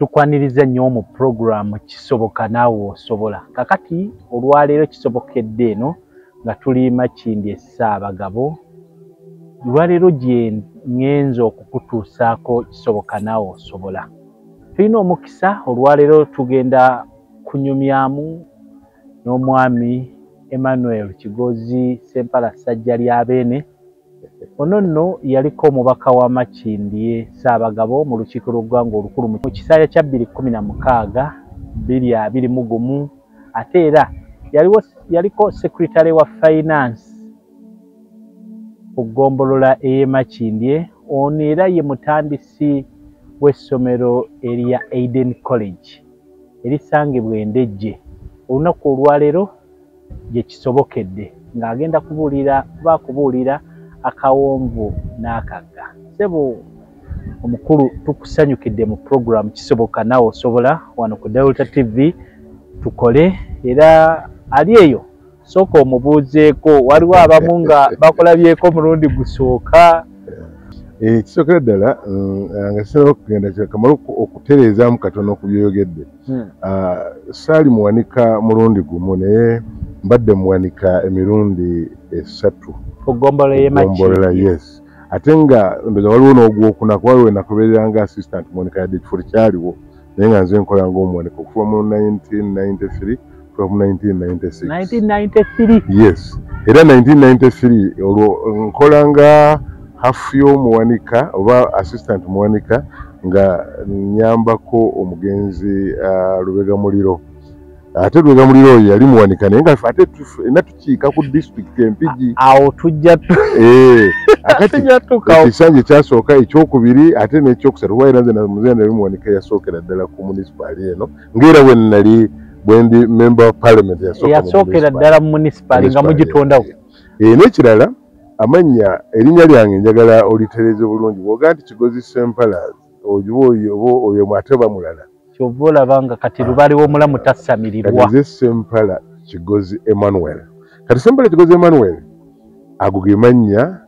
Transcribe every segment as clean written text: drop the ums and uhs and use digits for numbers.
tukwaniriza nnyo mu program kisoboka naawe osobola. Kakati olwaleero kisobokedde eno nga tuli Makindye Ssaabagabo. Olwaleero gye ngenza okukutuusaako kisoboka naawe osobola. Tulina omukisa olwaleero tugenda kunyumyamu n'omwami Emmanuel Kigozi Ssempala Ssajjalyabeene. Ono nno yaliko omubaka wa Makindye Ssaabagabo mu lukiiko lw'eggwanga olukulu mu kiseera kya 2016 2021, ate era yaliko secretary wa finance ku ggombolola ey'e Makindye. Ono era ye mutandisi w'essomero erya Eden College erisangibwa Endejje. Olunaku olwaleero gye kisobokedde ng'agenda kubuulira akawonvu n'akagga. Ssebo omukulu, tukusanyukidde mu program kisoboka naawe osobola wano ku Delta TV. Tukole era ali eyo sooka omubuuzeeko, waliwo abamu nga bakolabyeko mulundi gusooka. Kisookera ddala nga sinaba okugenda kamala okutereezaamu katono ku byoyogedde. Saali muwanika mulundi gumu naye mbadde muwanika emirundi 3 kugombolola y'e Makindye. Yes. Ate nga ndoza waliwo n'ogwokuna waliwo nakubeereranga assistant muwanika yadde ekifo kyaliwo naye nga nze nkola ng'omuwanika okuva mu 1993 from 1996. 1993? Yes. Era 1993 olwo nkola nga half y'omuwanika oba assistant muwanika nga nyambako omugenzi Lubega Muliro. Ate Lubega Muliro oyo yali muwanika naye nga ate tukiika ku district Empigi. Awo tujja akati ekisanja ekyasooka ekyokubiri ate n'ekyokusatu waira nze muzeena yali muwanika yasookera ddala ku municipal eno ng'era bwe nali bwendi member of parliament yasookera ddala mu municipal nga mugitondawo. N'ekirala amanya erinnya lyange njagala olitereeze bulungi bw'ogaa nti Kigozi Ssempala oyo mwate bamulala kyova olaba nga kati lubaliwo omulamu tassamirirwa. Kigozi Ssempala Kigozi Emmanuel. Kati Ssempala Kigozi Emmanuel ago ge mannya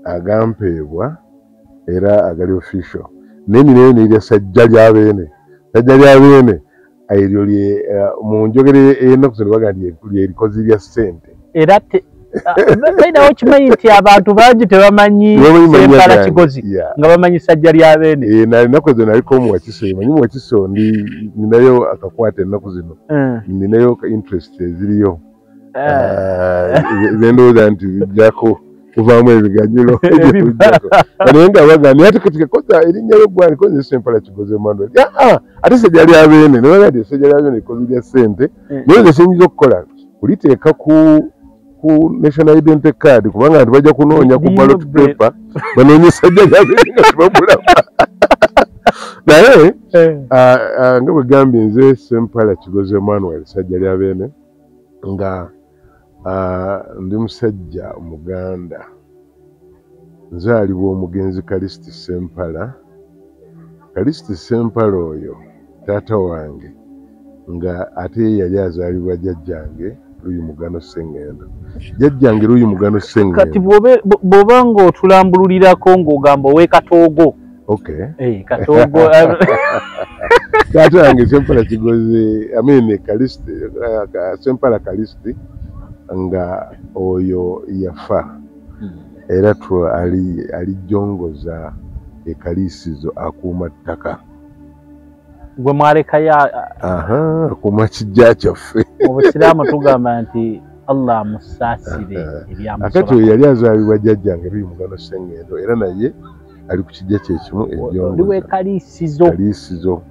agampeebwa era agali official. Naye nerya Ssajjalyabeene. Ssajjalyabeene eryo mu njogera ey'ennaku zino baga nti ly'erikozi lya ssente. Era bainawo kimanyi nti abantu bangi tebamanyi Ssempala Kigozi nga bamanyi Ssajjalyabeene. Ennaku zino naliko Omuwakiso, manyi Muwakiso ninayo akakwata ennaku zino. Ninayo interest eziriyo. Zendowooza nti bijjako kuvaamu ebiganyulo. Naye nga baga naye ate kati kakoza erinnya ly'eggwanga likozi Ssempala Kigozi Emmanuel. Ate Ssajjalyabeene ne baga nti Ssajjalyabeene likozi lya ssente. Naye nze kyenyiza okukola kuliteeka ku national identity card kubanga nti bajja kunoonya ku ballot paper banoonye Ssajjalyabeene nga tebamulaba. Naye nga bwe gambye nze Ssempala Kigozi Emmanuel Ssajjalyabeene nga ndi musajja Omuganda nzaalibwa omugenzi Kalisiti Ssempala. Kalisiti Ssempala oyo taata wange nga ate yali azaalibwa jjajjange Luuyi Mugano Ssengendo. Jjajjange Luuyi Mugano Ssengendo. Kati bw'oba ng'otulambululirako ng'ogamba ow'e Katoogo. Okay. Katoogo. Taata wange Ssempala Kigozi Kalisiti Ssempala Kalisiti nga oyo yafa era alijjongoza ekaliisizo akuuma ttaka. Gwe mwalekayo akuuma kijja kyaffe. Mu Busiraamu tugamba nti Allah amusaasire ebyamusoba. Akati oyo yali azaalibwa jjajjange Luuyi Mugano Ssengendo era naye ali ku kijja kyekimu ejjongoza kaliisizo.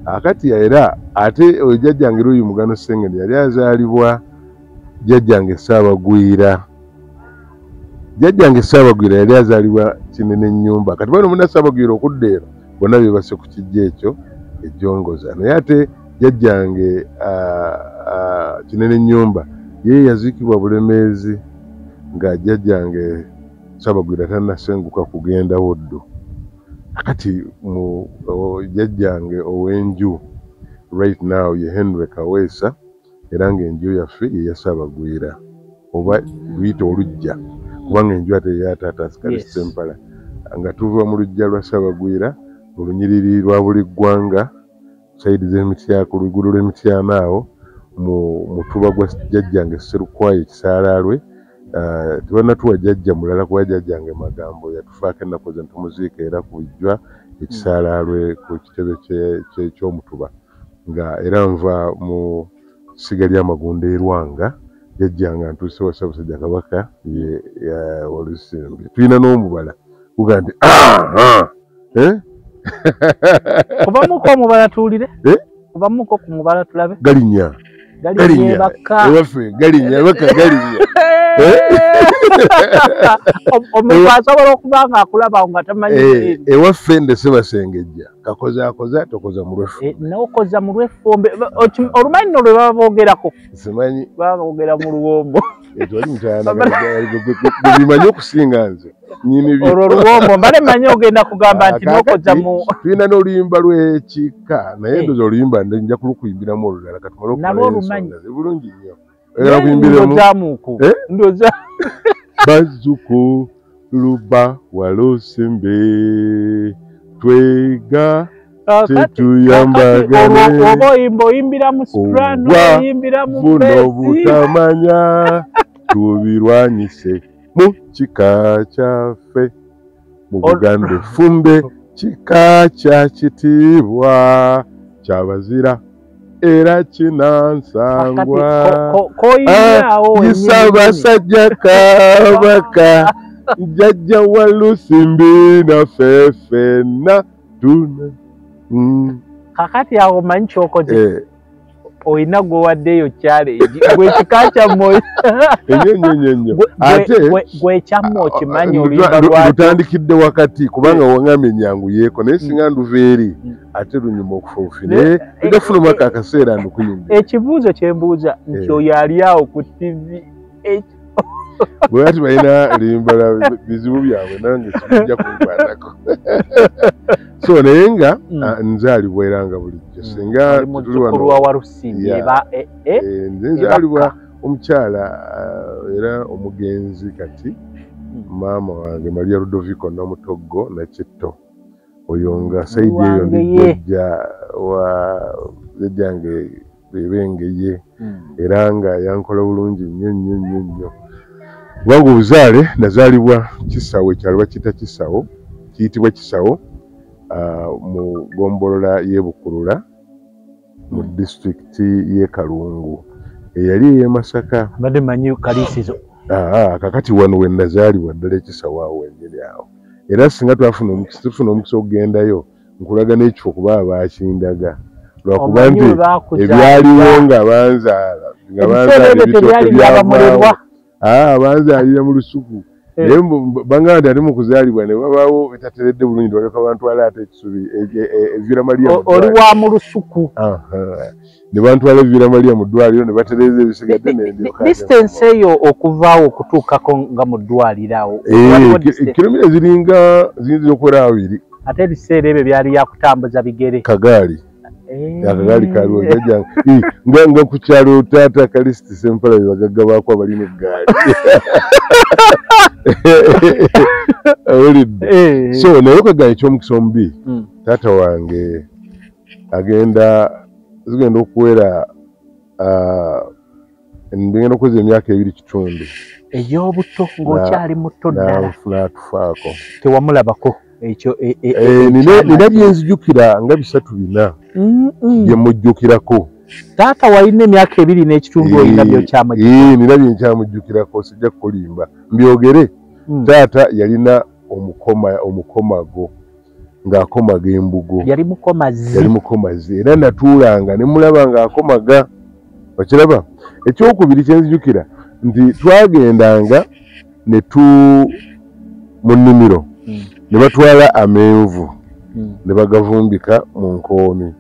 Akati era ate oyo jjajjange Luuyi Mugano Ssengendo yali azaalibwa jjajjange Ssaabagwira. Jjajjange Ssaabagwira yali azaalibwa Kinene Nnyumba. Kati bano muna Ssaabagwira okudda eno bonna beebase ku kijja ekyo ejjongoza. Naye ate jjajjange Kinene Nnyumba ye yaziikibwa Bulemeezi nga jjajjange Ssaabagwira tannasenguka kugenda Buddu. Akati mu jjajjange ow'enju right now ye Henry Kaweesa era ng'enju yaffe ye ya Ssaabagwira oba luyite olujja kubanga enju ate ya taata Kalisiti Ssempala nga tuva mu luggya lwa Ssaabagwira mu lunyiriri lwa buli ggwanga saidi z'emiti ku luguudo lw'Emityana awo mu mutuba gwa jjajjange Sserukwayo Kisaalaalwe. Tebannatuwa jjajja mulala kuba jjajjange Magambo yatufaako ennaku ze ntumuziika era ku Bujjwa Ekisaalaalwe ku kitebe ky'omutuba nga era nva mu ssiga ly'Amagunda e Lwanga. Jjajjange ntuuse wa Ssaabasajja Kabaka ye Olusembe. Tulina n'omubala kuga nti kubamuko omubala tuwulire kubamuko ku mubala tulabe Galinnya ewaffe Galinnya baka Galinnya omuntu asobola okuba nga akulaba nga tamanyi ewaffe nde Ssebasengejja kakozaakoza tokoza mu lweffe n'okoza mu lweffumbe olumanyi nno lwe baba boogerako simanyi baba boogera mu luwombo etwali mukyala bimanyi okusinga nze olwo oluwombo mbale manyi ogenda kugamba nti n'okoza mu tulina n'oluyimba lw'ekika naye ndoza oluyimba nja kulukuyimbiramu olulala katumale nalwo olumanyi bulungi nnyo ndoza bazuko luba Walosembe twega tetuyambagane oba oyimba oyimbira mu soprano oyimbira mu buno butamanya tubirwanyise mu kika kyaffe mu Buganda Effumbe kika kya kitiibwa kyabazira era kinansangwa Ssaabasajja Kabaka jjajja Walosembe naffe ffenna tuna kakati awo manyi kyokoze oyina gwewaddeeyo challenge gwe kika kyammwe ate gwe kyammwe okimanyi oluyimba lwakyo lutandikidde wakati kubanga waŋŋambye ennyangu yeeko naye singa nduva eri ate lunyuma okufuufi naye tegafuna maka akaseera ndukuyimba ekibuuzo kye mbuuza nti oyo ali awo ku TV bwe bati balina limbala bizibu byabwe nange kijja kunkwatako so naye nga nzaalibwa era nga bulijjo singa tuli wano nze nzaalibwa omukyala era omugenzi kati maama wange Maria Ludovico Namutoggo Nakitto oyo nga saidi eyo ndijjajja wa jjajjange Bebengeye era nga yankola bulungi nnyo wangu buzaale nazaalibwa Kisawo ekyalo bakiyita Kisawo kiyitibwa Kisawo mu gombolola y'e Bukulula mu disitulikiti y'e Kalungu eyali ey'e Masaka mbadde manyi kaliisizo kakati wano we nazaalibwa ddala Kisawo awo wennyini awo era singa tufuna omukisa okugendayo nkulaga n'ekifo kuba abakindaga lwakuba nti ebyaliwo nga banzaala ebitooke byavaawo banzaalira mu lusuku naye bangamba nti ate mu kuzaalibwa ne babaawo bitateredde bulungi ne baleka bantwala ate ekisubi Evira Maria oli wa mu lusuku ne bantwala Evira Maria mu ddwaliro ne batereeza ebisigadde distance eyo okuvaawo okutuukako nga mu ddwaliro awo kilomita ziringa ziyinza okubeera 2 ate ebiseera ebyo byali yakutambuza bigere kagaali akagaali kaliwo nga ku kyalo taata Kalisiti Sempala bagagga baako abalina eggaali awulidde so naye okagaali ekyomukisa omubi taata wange zigenda okuwera ngenda okweza emyaka 2.5 ey'obuto ng'okyali muto ddala n'atufaako tewamulabako ekyo nina byenzijukira nga 3-4 bye mujjukirako taata walina emyaka 2.5 olina byokyamujjukira nina byenkyamujjukirako sijja kukulimba mbyogere taata yalina omukomago ng'akomaga embugo yali mukomazi era natuulanga ne mulaba ng'akomaga okiraba ekyokubiri kyenzijukira nti twagendanga mu nnimiro ne batwala amenvu ne bagavumbika mu nkoomi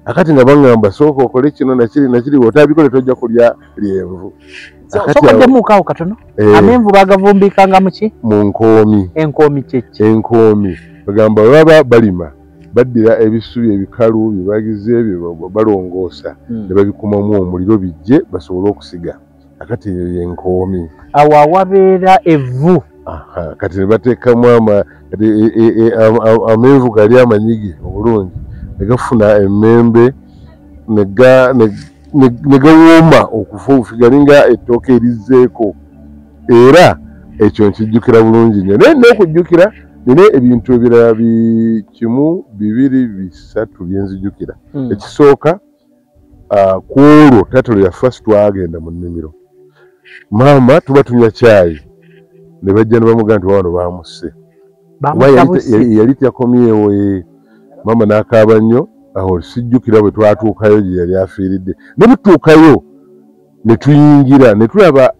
akati nga baŋŋamba sooka okole kino nakiri otabikole tojja kulya lyenvu sokoddemuukaawo katono amenvu bagavumbikanga muki mu nkoomi enkoomi kyeki enkoomi bagamba baba balima baddira ebisubi ebikalu byebagize bye balongoosa ne babikumamu omuliro bijje basobole okusiga akati eyo yenkoomi awo awabeera evvu kati ne bateekamu amenvu gali amanyigi obulungi ne gafuna emmembe negawooma okufuufi galinga ettooka erizzeeko era ekyo nkijjukira bulungi nnyo naye n'okujjukira nina ebintu ebirala kimu bibiri bisatu byenzijjukira ekisooka ku olwo tatalo yaffe twagenda mu nnimiro maama tuba tunywa caayi ne bajja ne bamugamba nti wano baamusse yali tyakomyewo maama n'akaaba nnyo awo sijjukira bwe twatuukayo gye yali afiiridde ne butuukayo ne tuyingira ne tulaba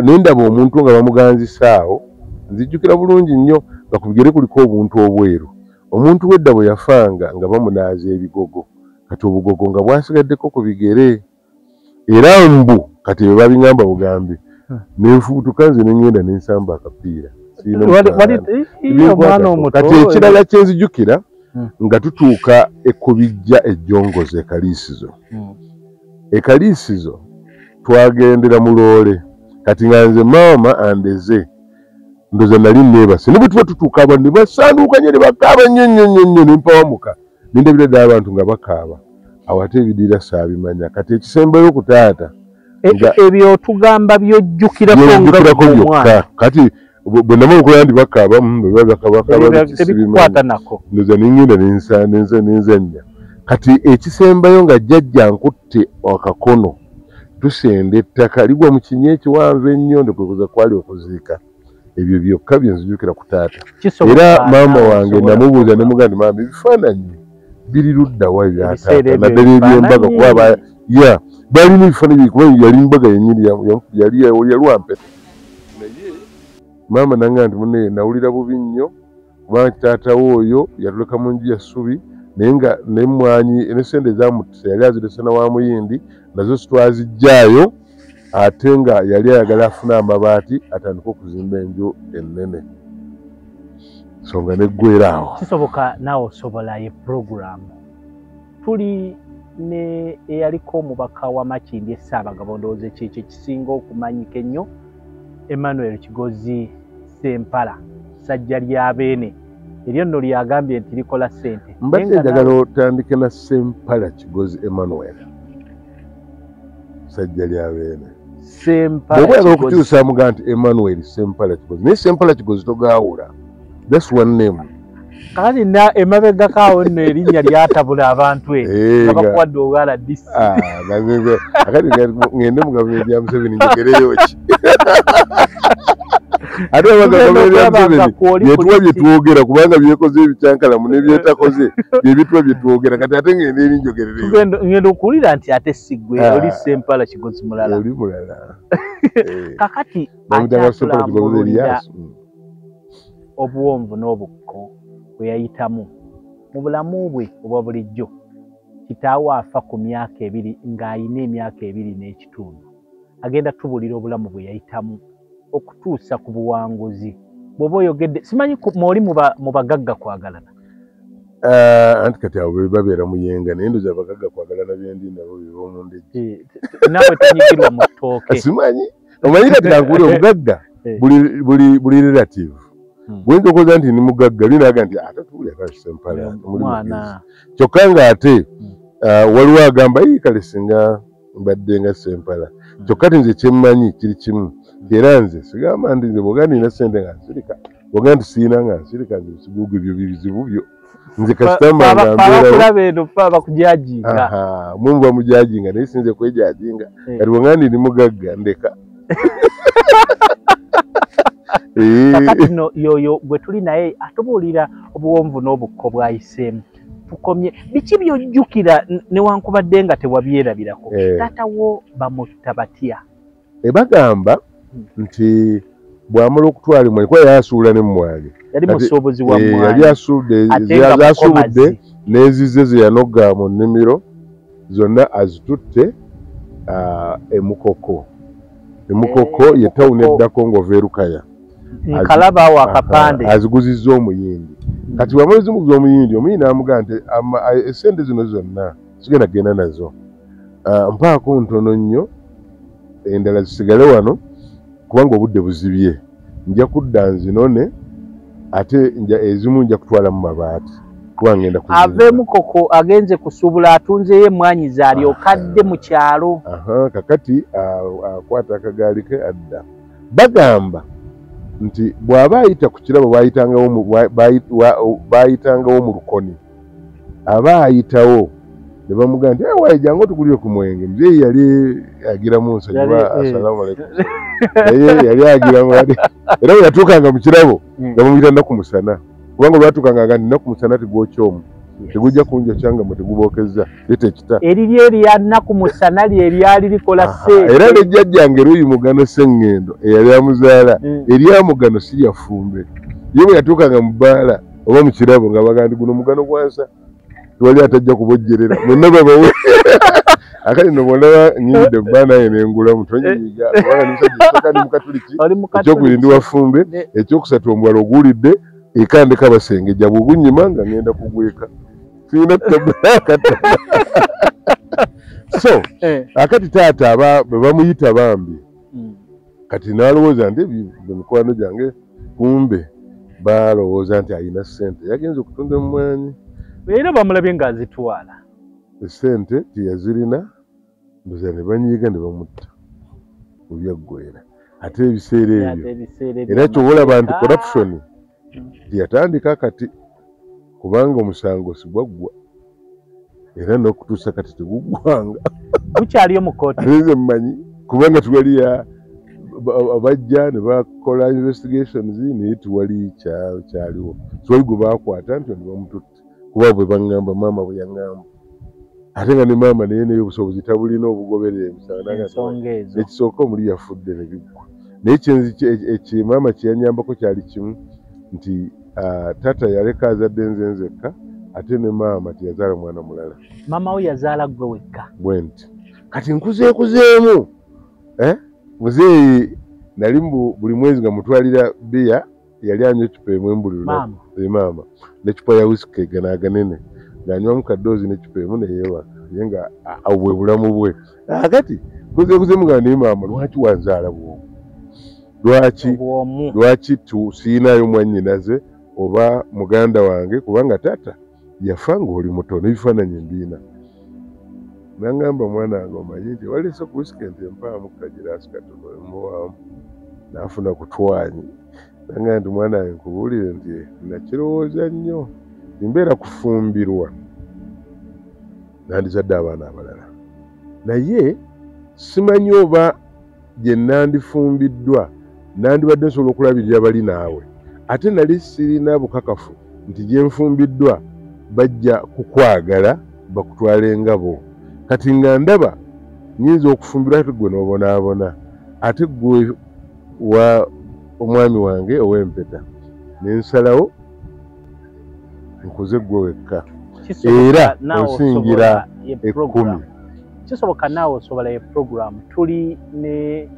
nendaba omuntu nga bamuganzisaawo nzijjukira bulungi nnyo nga ku bigere kuliko obuntu obweru omuntu wedda bwe yafanga nga bamunaaza ebigogo kati obugogo nga bwasigaddeko ku bigere era mbu kati bwe babingamba bugambi nenfuutuka nze nengenda nensamba akapiira kati ekirala kyenzijjukira nga tutuuka ekubijja ejjongozo ekaliisizo twagendera mu loole kati nga nze maama andeze ndoza nali neebase ne bwe tuba tutuuka abantu ne basanduuka nnyo ne bakaaba nnyo ne mpawamuka nindabira ddala abantu nga bakaaba awo ate ebidiira saabimanya kati ekisembayo ku taata ebyo tugamba byojjukirako byokka kati bwe namala okulaba nti bakaaba ndoza nengenda nenzannya kati ekisembayo nga jjajja nkutte akakono tusenda ettaka ligwa mu kinya ekiwanvu ennyo ndekwekuza kwali okuziika ebyo byokka byenzijukira ku taata era maama wange namubuuza nemugamba nti maama ebifaananyi biri luddawa ebyataata naddala ebyembaga kuba balina ebifaananyi kuba yali mbaga yenyini yali yalwampeta naye maama nangamba nti munne nawulira bubi nnyo kubanga taatawo oyo yatuleka mu nju ya ssubi naye nga nemwanyi nesente ezamutisa yali azirese na wa muyindi nazo sitwazijjaayo ate nga yali ayagala afuna amabaati atandika okuzimba enju ennene nsonga neggweraawo kisoboka naawe osobola ye puroguramu tuli ne eyaliko omubaka wa Makindye Ssaabagabo ndowooza kyekyo ekisinga okumanyika ennyo Emmanuel Kigozi Ssempala ssajja lya Beene eryo nno lyagambye nti likola ssente mbadde njagala otandike na Ssempala Kigozi Emmanuel ssajja lya Beene bw'oba oyagala okukyusa mugamba nti Emmanuel Ssempala Kigozi naye Ssempala Kigozi togaawula that's one name kakati emabega kaawo nno erinnya lyatabula abantu nga bakuwadde obwala disi akati ngende mu gavumenti ya Museveni njogereyo ki ate gavumenti ya Museveni byetuwa byetwogera kubanga byekoze ebikyankalamu nebyetakoze byebituwa byetwogera kati ate ngende eri njogerereyo ngenda okuwulira nti ate siggwe oli Ssempala Kigozi mulala oli mulala kakati akyatulambulira obuwonvu n'obukko bwe yayitamu mu bulamu bwe obwa bulijjo kitaawe afa ku myaka 2 ng'ayina emyaka 2 n'ekitundu agenda tubuulira obulamu bwe yayitamu okutuusa ku buwanguzi bw'oba oyogedde simanyi mwoli mu bagagga kwagalana anti kati abo babeera muyenga naye ndoza abagagga kwagalana byendi nabo bebomundejje naawe tonyigirwa mu ttooke simanyi omanyi kati kankuli omugagga buli relative bwinza okoza nti ni mugagga linaga nti ate tuwulira kale Ssempala kyokka ng'ate waliwo agamba kale singa mbadde nga Ssempala kyokka ti nze kyemmanyi kiri kimu era nze sigamba nti nze bwoga nina ssente nga nsirika bwoga nti siina nga nsirika nze ebisibugo ebyo bizibu byo nze kasitama nga mbeerawo mumu bamujajinga naye sinze kwejajinga kati bwoga nti ni mugagga ndeka kakati no yoyo bwe tuli naye atubuulira obuwonvu n'obukko bwayiseemu tukomye biki byojjukira newankubadde nga tewabyerabirako taatawo bamutta batya bagamba nti bw'amala okutwala emmwanyi kuba yasuula n'emmwanyi yali musuubuzi wa mmwanyi yali asuubudde n'ezize ze yanoga mu nnimiro zonna azitutte emukoko ye tawuni eddako ng'ova erukaya nkalabaawo akapande aziguzizza omuyindi kati bw'amala zimuguza omuyindi n'amugamba nti essente zino zonna sigenda genda nazo mpaako ntono nnyo endala zisigale wano kubanga obudde buzibye nja kudda nzinone ate ezimu nja kutwala mu mabaati wangenda kuzimba avemu koko agenze kusubula atunzeyo mwanyi zali okadde mu kyalo kakati akwata akagaali ke adda bagamba nti bw'aba ayita ku kirabo bayitangawo mu lukoni aba ayitawo ne bamugamba nti wayi jangu tugulire ku mwenge muzeeyi yali agira mu nsonyiba assalamu alaikum naye yali agira mu era bwe yatuukanga mu kirabo nga bamuyita nnaku musana kubanga olwatukanga nga nnaku musana tegwokyomu tegujja kunjokya nga mwe tegubookezza leeta ekita eriri erya nnaku musana ly'eryali likola sente era nejjajjange Eruuyi Mugano Sseŋŋendo eyali amuzaala eryamugano si lyafumbe ye bwe yatuukanga mu bbaala oba mu kirabo nga baga nti guno mugano gwansa tewali atajja kubojjerera mwenna babawe akali no bwolaba nnyingidde bbaana ye nengulamu tonyiiga kubanga nimusajja ndi mukatuliki ekyokubiri ndi wafumbe ekyokusatu omuwala oguwulidde ekandika basengejja bwegunyima nga ngenda kugweka sirina tabulakata so akati taata bwe bamuyita bambi kati n'alowooza nti mikwano gyange kumbe balowooza nti alina ssente yagenza okutunda emwanyi era bamulabye ng'azitwala essente teyazirina ndoza ne banyiiga ne bamutta mu byaggwera ate ebiseera ebyo era kyoboolaba nti corruption teyatandika kati kubanga omusango sigwaggwa era n'okutuusa kati teguggwanga gukyaliyo mu kooti nze mmanyi kubanga tuwaliya bajja ne bakola investigations naye tuwali kyaliwo tiwali gwe bakwata nti ne bamututte kuba bwe baŋŋamba maama bwe yaŋŋamba ate nga ne maama naye naye obusobozi tabulina obugoberera ensonga ezo ekisooka omuli yafudde ne biggwa naye maama kye yanyambako kyali kimu nti taata yaleka azadde nze nzekka ate ne maama teyazaala mwana mulala maama we yazaala gwe wekka bwe nti kati nkuzeekuzeemu muzeeyi nali buli mwezi nga mutwalira bbiya yali anywa ecupa emu embuliro maama necupa ya wisiki eganaganene ng'anywamu kaddoozi necupa emu neyeewaka ye nga bwe bulamu bwe akati nkuzeekuzeemu nga naye maama lwaki wanzaala bwomu lwaki siinayo mwannyinaze oba muganda wange kubanga taata yafa ng'oli muto n'ebifaananyi mbiina nangamba mwana wange omanyi nti waleese ku wisiki nti empaamu kagiraasi katono emuwaamu naafuna kutwanyi nangamba nti mwana wange nkubuulire nti nakirowooza nnyo mbeera kufumbirwa nandizadde abaana abalala naye simanyi oba gye nandifumbiddwa nandibadde nsobola okulabirira bali naawe ate nali sirina bukakafu nti gye nfumbiddwa bajja kukwagala bakutwale ngabo kati nga ndaba nyinza okufumbirwa ate gwe n'obonaabona ate gwe wa omwami wange ow'empeta nensalawo nkuze gwe wekka era onsingira 10 kisoboka naawe osobola ye programu tuli ne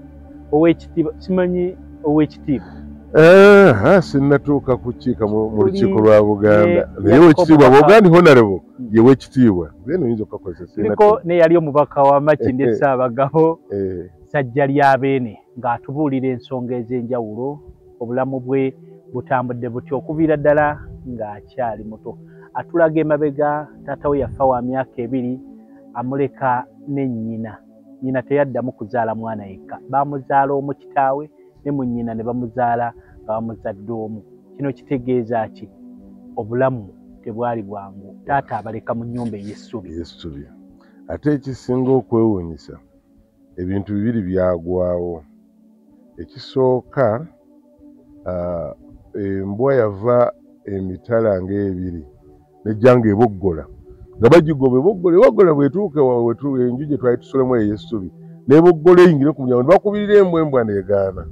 ow'ekitiibwa simanyi ow'ekitiibwa sinnatuuka kukiika mu lukiiko lwa Buganda naye ow'ekitiibwa Buganda Honorable ye w'ekitiibwa then oyinza okukakozesa tuliko neyali omubaka wa Makindye Ssaabagabo Ssajja lya Beene ng'atubuulira ensonga ez'enjawulo obulamu bwe butambudde butya okuviira ddala ng'akyali muto atulaga emabega taata we yafa wa myaka 2 amuleka ne nnyina teyaddamu kuzaala mwana yekka bamuzaala omu kitaawe ne mu nnyina ne bamuzaala nga bamuzadde omu kino kitegeeza ki obulamu tebwali bwangu taata abaleka mu nnyumba ey'essubi ate ekisinga okwewuunyisa ebintu bibiri byagwawo ekisooka embwa yava emitala ng'ebiri nejjanga eboggola nga bagigoba eboggola bwetuuke enju gye twali tusulamu ey'essubi n'eboggola eyingire ku mulyango ne bakubirira embwa neegaana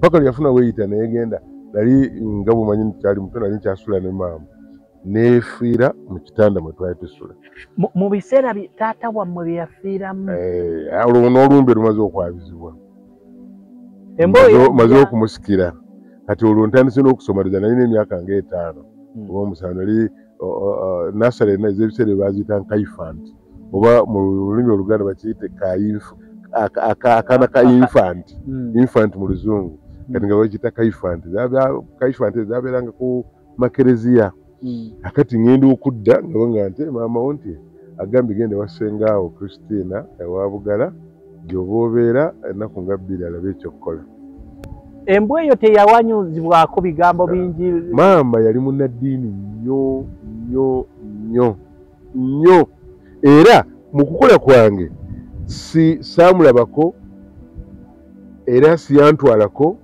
paka lyafuna weeyita neegenda nali nga bumanyi nti kyali muto nali nkyasula ne maama neefiira mu kitanda mwe twali tusula mu biseera taata wammwe bye yafiiramu olwo n'olumbe lumaze okwabizibwa maze okumusikira kati olwo ntandise n'okusomaliza nalina emyaka nga5 oba omusanvu nali nasale ez'ebiseera ebaziyita nkaifanti oba mu lulimi oluganda bakiyite akaana ka infant mu luzungu kati nga bakiyita kaifanti zabeeranga ku makereziya akati ngenda okudda nga nte maama wo nti agambye genda wasengaawo Christina ewa Bugala gy'oba obeera ennaku nga 2 alabe ekyokukola. Embwa eyo teyawanyuzibwako bigambo bingi. Maama yali munnaddiini nnyo era mu kukola kwange saamulabako era siyantwalako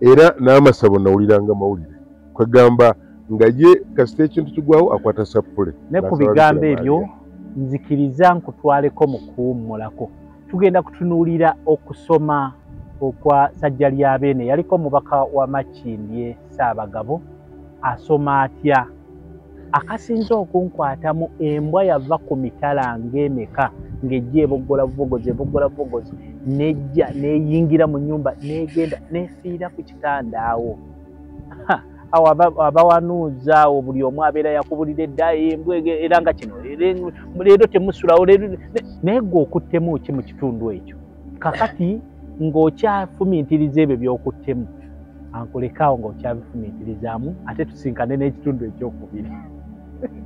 era n'amasabo nawuliranga mawulire kwegamba nga ye kasita ekintu kigwawo akwata sapule. Ne ku bigambo ebyo nzikiriza nkutwaleko mu kuwummulako. Tugenda kutunuulira okusoma okwa Ssajja Lyabeene. Yaliko omubaka wa Makindye Ssaabagabo asoma atya. Akasinza okunkwatamu embwa yava ku mitala ng'emeka ng'ejja eboggola bubogozi nejja neeyingira mu nnyumba n'egenda neefiira ku kitanda awo. Awo abawanuuza awo buli omu abeera yakubulira edda embwa era nga kino leero temusulawo naye gwe okuttemu ki mu kitundu ekyo kakati ng'okyafumiitiriza ebyo by'okuttemu ankulekaawo ng'okyabifumiitirizaamu ate tusinkane n'ekitundu ekyokubiri.